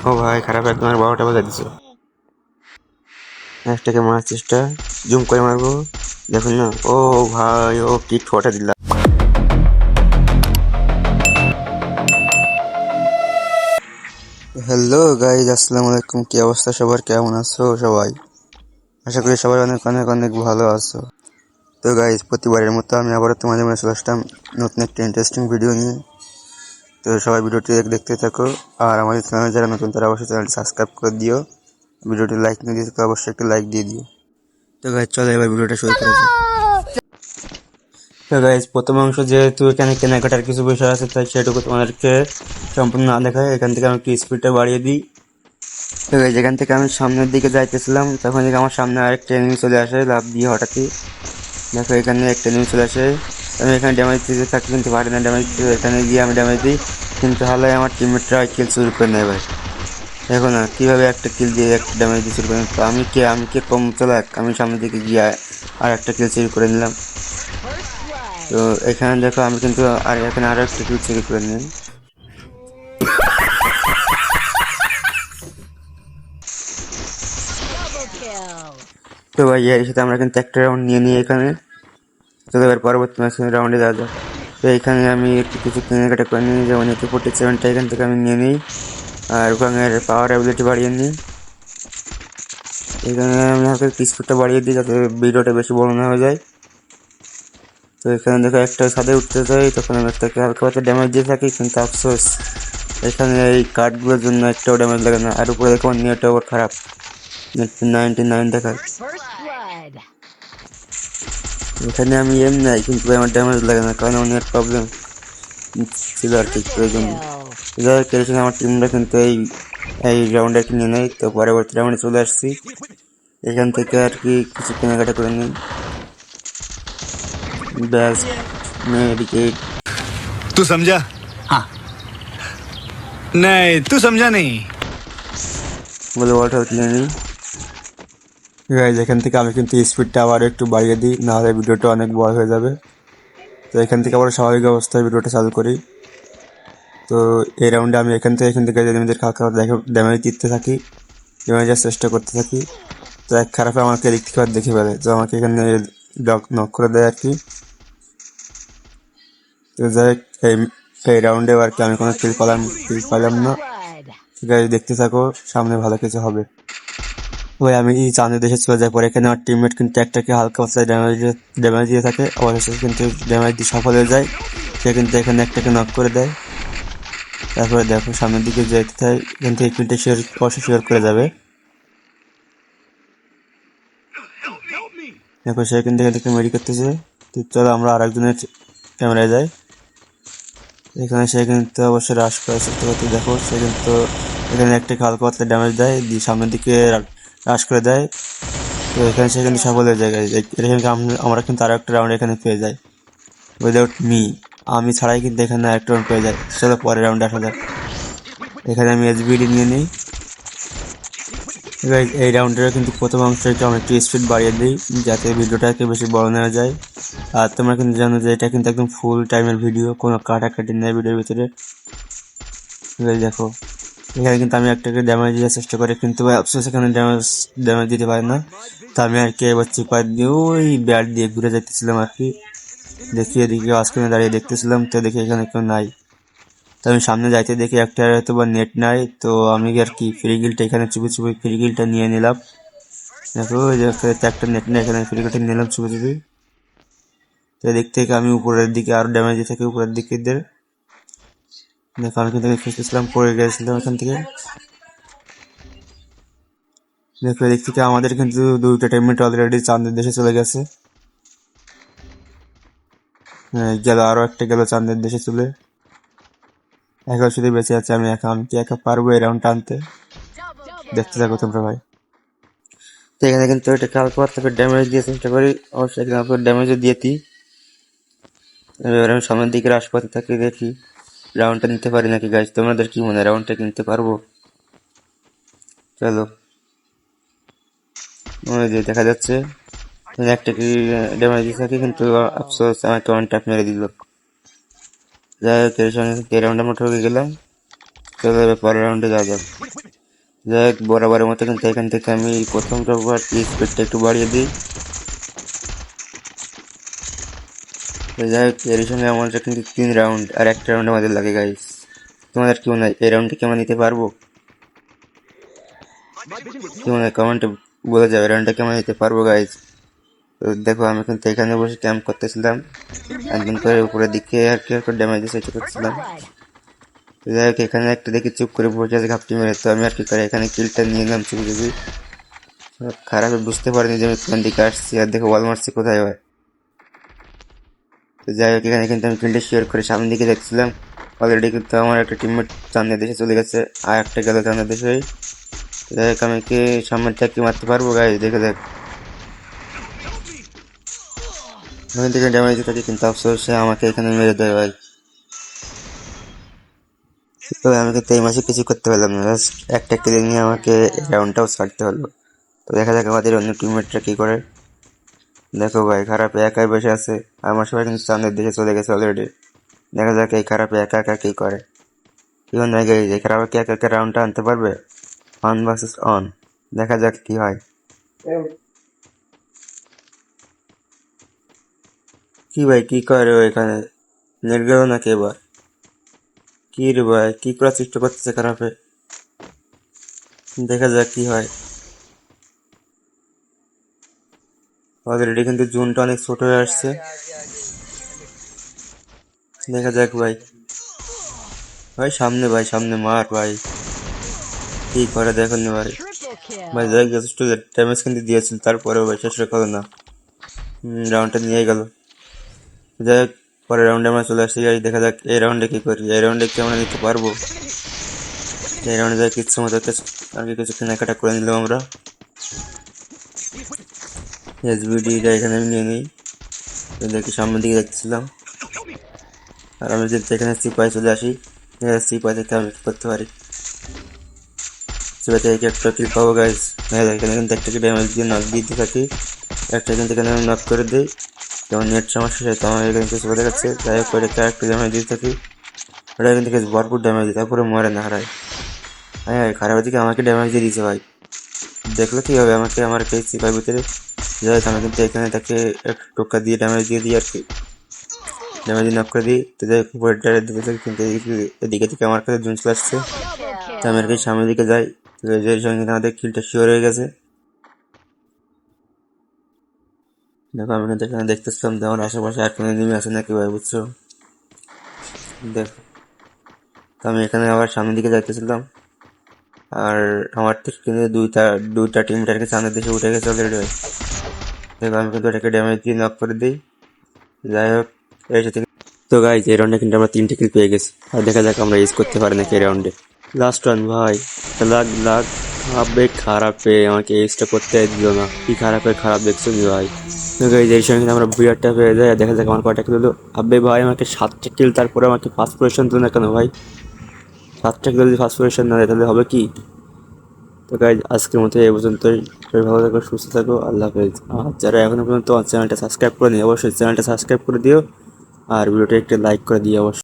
ও ভাই খারাপ একদম 12টা বাজে দিছে। ম্যাচটাকে মারার চেষ্টা, জুম করে মারবো, দেখুন না। ও ভাই ও কি ঠোঁটা দিলা। হ্যালো গাইজ, আসসালামু আলাইকুম। কি অবস্থা সবার, কেমন আছো সবাই? আশা করি সবাই অনেক অনেক অনেক ভালো আছো। তো গাইজ, প্রতিবারের মতো আমি আবারও তোমাদের মনে চলে আসলাম নতুন একটা ইন্টারেস্টিং ভিডিও নিয়ে। তো সবাই ভিডিওটি দেখতে থাকো, আর আমাদের চ্যানেল যারা নতুন তারা অবশ্যই চ্যানেলটি সাবস্ক্রাইব করে দিও। ভিডিওটি লাইক নিয়ে দিয়েছো তো অবশ্যই একটা লাইক দিয়ে দিও। তো গাইজ চলো এবার ভিডিওটা শুরু করা যাক। তো গাইজ প্রথম অংশ যেহেতু এখানে কেনাকাটার কিছু বিষয় আছে, তাই সেটুকু তোমাদেরকে সম্পূর্ণ না দেখায় এখান থেকে আমি একটু স্পিডটা বাড়িয়ে দিই। তো গাইজ এখান থেকে আমি সামনের দিকে যাইতেছিলাম, তখন থেকে আমার সামনে আরেকটা এনিমি চলে আসে লাফ দিয়ে হঠাৎই। দেখো এখানে একটা এনিমি চলে আসে, আমি এখানে ড্যামেজ দিতে থাকি কিন্তু পারি না ড্যামেজ দিতে। এখানে গিয়ে আমি ড্যামেজ দিই কিন্তু হালাই আমার টিমমেটরা কিল শুরু করে নেয় ভাই। দেখো না কিভাবে একটা কিল দিয়ে একটা ড্যামেজ দিয়ে শুরু করে। তো আমি কে কম চালাক, আমি সামনের দিকে গিয়ে আর একটা কিল শুরু করে নিলাম। তো এখানে দেখো আমি কিন্তু এখানে আরো একটা কিল শুরু করে নিলাম। তো ভাই এর সাথে আমরা কিন্তু একটা রাউন্ড নিয়ে নিই এখানে। তো এবার পরবর্তী রাউন্ডে যাওয়া যাক। তো এখানে আমি একটু কিছু কেনাকাটা করে নিই, যেমন AK-47টা এখান থেকে আমি নিয়ে নিই, আর ওখানে পাওয়ার অ্যাবিলিটি বাড়িয়ে নিই। এখানে আমি হালকা স্পিডটা বাড়িয়ে দিই যাতে ভিডিওটা বেশি বড় না হয়ে যায়। তো এখানে দেখো একটা ছাদে উঠতে চাই, তখন আমি একটাকে হালকা পাতলা ড্যামেজ দিয়ে থাকি, কিন্তু আফসোস এখানে এই কার্ডগুলোর জন্য একটাও ড্যামেজ লাগে না। আর উপরে দেখো নেট ওভার খারাপ, 99 দেখায়। এখানে আমি নাই কিন্তু আমার ড্যামেজ লাগে না, কারণ আমার নেট প্রবলেম ছিল আর কি, ওই জন্য। যাই হোক আমার টিমরা কিন্তু এই রাউন্ডে কিনে নেই। তো পরবর্তী রাউন্ডে চলে আসছি, এখান থেকে আর কি কিছু কেনাকাটা করে নিই। ব্যাস মেডিকেট तू समझा? हाँ नहीं तू समझा नहीं। বলে ওয়াটার কিনে নিই। গাইজ এখান থেকে আমি কিন্তু স্পিডটা আবার একটু বাড়িয়ে দিই, নাহলে ভিডিওটা অনেক বড় হয়ে যাবে। তো এখান থেকে আবার স্বাভাবিক অবস্থায় ভিডিওটা চালু করি। তো এই রাউন্ডে আমি এখান থেকে এনিমিদের হালকা ড্যামেজ দিতে থাকি, ড্যামেজের চেষ্টা করতে থাকি। তো এক খারাপে আমাকে এদিক থেকে দেখে ফেলে, তো আমাকে এখানে নক করে দেয় আর কি। তো যাই এই রাউন্ডে আর কি আমি কোনো কিল পাইলাম না। ঠিক আছে, দেখতে থাকো, সামনে ভালো কিছু হবে। ওই আমি চাঁদের দেশে চলে যাই, পরে এখানে আমার টিমমেট কিন্তু একটাকে হালকা পাতলা ড্যামেজ দিয়ে থাকে, অবশেষে কিন্তু ড্যামেজ দিয়ে সফল হয়ে যায়। সে কিন্তু এখানে একটাকে নক করে দেয়। তারপরে দেখো সামনের দিকে যেতে চাই, এখান থেকে কিলটা শিওর করে যাবে। দেখো সে কিন্তু এখান থেকে মেডি করতেছে। তো চলো আমরা আর একজনের ক্যামেরায় যাই। এখানে সে কিন্তু অবশ্যই রাশ করার চেষ্টা করতে, দেখো সে কিন্তু এখানে একটাকে হালকা পাতলা ড্যামেজ দেয়, দিয়ে সামনের দিকে রাশ করে দেয়। তো এখানে সে কিন্তু সফল হয়ে যায়। এখানে আমরা কিন্তু আরো একটা রাউন্ড এখানে পেয়ে যাই উইদাউট মি। আমি ছাড়াই কিন্তু এখানে আরেকটা রাউন্ড পেয়ে যাই। চলো পরের রাউন্ডে আসা যাক। এখানে আমি SBD নিয়ে নিই। এই রাউন্ডের কিন্তু প্রথম অংশটা আমি একটু স্পিড বাড়িয়ে দিই যাতে ভিডিওটাকে বেশি বড় নেওয়া যায়। আর তোমরা কিন্তু জানো যে এটা কিন্তু একদম ফুল টাইমের ভিডিও, কোনো কাটাকাটি নেই ভিডিওর ভিতরে। দেখো এখানে কিন্তু আমি একটাকে ড্যামেজ দেওয়ার চেষ্টা করি, কিন্তু আফসোস এখানে ড্যামেজ দিতে পারি না। তো আমি আর কি এবার চিপার দিয়ে ওই ব্যাট দিয়ে ঘুরে যাইতেছিলাম আর কি, দেখি এদিকে আজকে দাঁড়িয়ে দেখতেছিলাম। তো দেখি এখানে কেউ নাই, তো আমি সামনে যাইতে দেখি একটা হয়তো বা নেট নাই। তো আমি আর কি ফ্রি গিলটা এখানে চুপি চুপি ফ্রি গিলটা নিয়ে নিলাম। দেখো একটা নেট নেই, এখানে ফ্রি গিলটা নিলাম চুপি চুপি। তো এদিক থেকে আমি উপরের দিকে আরো ড্যামেজ দিয়ে থাকি, উপরের দিকে দেখো আমি কিন্তু খুঁজতেছিলাম, পড়ে গেছিলাম এখান থেকে। দেখো এদিক থেকে আমাদের কিন্তু দুইটা টিমমেট অলরেডি চাঁদের দেশে চলে গেছে। গেল আরো একটা, গেল চাঁদের দেশে চলে। এখন শুধু বেঁচে আছে আমি একা। আমি কি একা পারবো এই রাউন্ড টানতে? দেখতে থাকো তোমরা ভাই। তো এখানে কিন্তু এটা হালকা পাতলা ড্যামেজ দিয়ে চেষ্টা করি, অবশ্যই হালকা ড্যামেজও দিয়েছি। এবার আমি সামনের দিকে রাশ করতে থাকি, দেখি রাউন্ডটা নিতে পারি নাকি। গাইজ তোমাদের কি মনে হয় রাউন্ডটা কিনতে পারবো? চলো যে দেখা যাচ্ছে একটা কি ড্যামেজ দিয়ে থাকি, কিন্তু আফসোস আমাকে ওয়ান ট্যাপ মেরে দিল। যাই হোক এর সঙ্গে এই রাউন্ডে আমরা ঠকে গেলাম। চলো এবার পরের রাউন্ডে যাওয়া যাক। যাই হোক বরাবরের মতো কিন্তু এখান থেকে আমি প্রথমটা স্পিডটা একটু বাড়িয়ে দিই। তো যাই হোক এর সঙ্গে আমাদের কিন্তু 3 রাউন্ড আর একটা রাউন্ড আমাদের লাগে গাইস। তোমাদের কি মনে হয় এই রাউন্ডটা কি আমরা নিতে পারবো? কি মনে হয় কমেন্টে বলে যাবে রাউন্ডটা কি আমরা নিতে পারবো গাইস। তো দেখো আমি কিন্তু এখানে বসে ক্যাম্প করতেছিলাম, একদিন করে উপরের দিকে আর কি একটা ড্যামেজ সেটা করছিলাম। তো যাই হোক এখানে একটা দেখি চুপ করে বসে আছে ঘাপটি মেরে, তো আমি আর কি করে এখানে কিলটা নিয়ে নিলাম চুপি চুপি। খারাপ বুঝতে পারিনি যে আমি কোন দিকে আসছি, আর দেখো বল মারছি কোথায় হয়। তো যাই হোক এখানে কিন্তু আমি কিলটা শেয়ার করে সামনের দিকে দেখছিলাম, অলরেডি কিন্তু আমার একটা টিমমেট সামনের দেশে চলে গেছে আর একটা গেল সামনের দেশে। যাই হোক আমি কি সামনের থেকে মারতে পারবো গাইস, দেখে দেখ ওখান থেকে ড্যামেজ থাকে, কিন্তু আফসোস সে আমাকে এখানে মেরে দেয় ভাই। তবে আমি কিন্তু এই মাসে কিছু করতে পারলাম না, জাস্ট একটা কিল নিয়ে আমাকে রাউন্ডটাও ছাড়তে হলো। তো দেখা যাক আমাদের অন্য টিমমেটরা কি করে। দেখো ভাই খারাপ একাই বসে আছে, আমার সবাই কিন্তু সামনের দিকে চলে গেছে অলরেডি। দেখা যাক এই খারাপ একা একা কি করে। কি মনে হয় গাইস, এই খারাপ কি একা একা রাউন্ডটা আনতে পারবে? অন ভার্সেস অন, দেখা যাক কি হয়। কি ভাই কি করে ও এখানে? নেট গেল নাকি এবার? কি রে ভাই কি করার চেষ্টা করতেছে খারাপে, দেখা যাক কি হয়। অলরেডি কিন্তু জুনটা অনেক ছোট হয়ে আসছে, দেখা যাক ভাই। ভাই সামনে ভাই সামনে মার ভাই, কি করে দেখুন ভাই। ভাই যাই যথেষ্ট ড্যামেজ কিন্তু দিয়েছিল, তারপরেও ভাই শেষ করলো না, রাউন্ডটা নিয়ে গেল। যাই হোক পরের রাউন্ডে আমরা চলে আসছি গাইস, দেখা যাক এই রাউন্ডে কি করি, এই রাউন্ডে কি আমরা নিতে পারবো। এই রাউন্ডে যাই কিছু মতো আর কি কিছু কেনাকাটা করে নিলাম আমরা। এসবিডিটা এখানে আমি নিয়ে নিই, দেখি সামনের দিকে যাচ্ছিলাম, আর আমি যদি এখানে সিপাই চলে আসি, সিপাই থেকে আমি কি করতে পারি, সিপাই থেকে একটা কিল পাবো গাইস। এখানে কিন্তু একটা কি ড্যামেজ দিয়ে নক দিতে থাকি, একটা কিন্তু এখানে আমি নক করে দিই, যেমন নেট সমস্যা সেটা আমার এখানে কিছু বোঝা যাচ্ছে। যাই হোক করে একটা ড্যামেজ দিতে থাকি, ওটা কিন্তু ভরপুর ড্যামেজ দিই, তারপরে মরে না হারায়। হ্যাঁ খারাপ দিকে আমাকে ড্যামেজ দিয়ে দিয়েছে ভাই, দেখলো কি হবে আমাকে আমার এই সিপাই ভিতরে। যাই হোক আমি কিন্তু এখানে তাকে একটু টোকা দিয়ে ড্যামেজ দিয়ে দিই আর কি, ড্যামেজ নক করে দিই। তো যাই উপরের দিকে থাকি, কিন্তু এদিকে থেকে আমার কাছে জুন চলে আসছে, তো আমি আর কি সামনের দিকে যাই। তো এর সঙ্গে আমাদের কিলটা শিওর হয়ে গেছে। দেখো আমি কিন্তু এখানে দেখতেছিলাম যে আমার আশেপাশে আর কোনো এনিমি আছে নাকি ভাই, বুঝছো। দেখো তো আমি এখানে আবার সামনের দিকে যাইতেছিলাম, আর আমার থেকে কিন্তু দুইটা টিম এটাকে সামনের দিকে উঠে গেছে অলরেডি ভাই। দেখো আমি কিন্তু এটাকে ড্যামেজ দিয়ে নক করে দিই। যাই হোক এর সাথে তো গাইজ এই রাউন্ডে কিন্তু আমরা 3টে কিল পেয়ে গেছি, আর দেখা যাক আমরা ইউজ করতে পারি নাকি এই রাউন্ডে। লাস্ট রান ভাই, লাগ লাগ ভাবে খারাপে আমাকে ইউজটা করতে দিল না, কি খারাপে খারাপ দেখছো নি ভাই। তো গাইজ এর সঙ্গে আমরা বিরাটটা পেয়ে যাই, দেখা যাক আমার কয়টা কিল হলো। আবে ভাই আমাকে 7টে কিল, তারপরে আমাকে ফার্স্ট পজিশন দিল না কেন ভাই, 7টে কিল যদি ফার্স্ট পজিশন না দেয় তাহলে হবে কি। তো গাইজ আজকের মতো এই পর্যন্তই, সবাই ভালো থাকো সুস্থ থাকো, আল্লাহ হাফেজ। আর যারা এখনো পর্যন্ত আমার চ্যানেলটা সাবস্ক্রাইব করে নি অবশ্যই চ্যানেলটা সাবস্ক্রাইব করে দিও, আর ভিডিওটা একটা লাইক করে দিও অবশ্যই।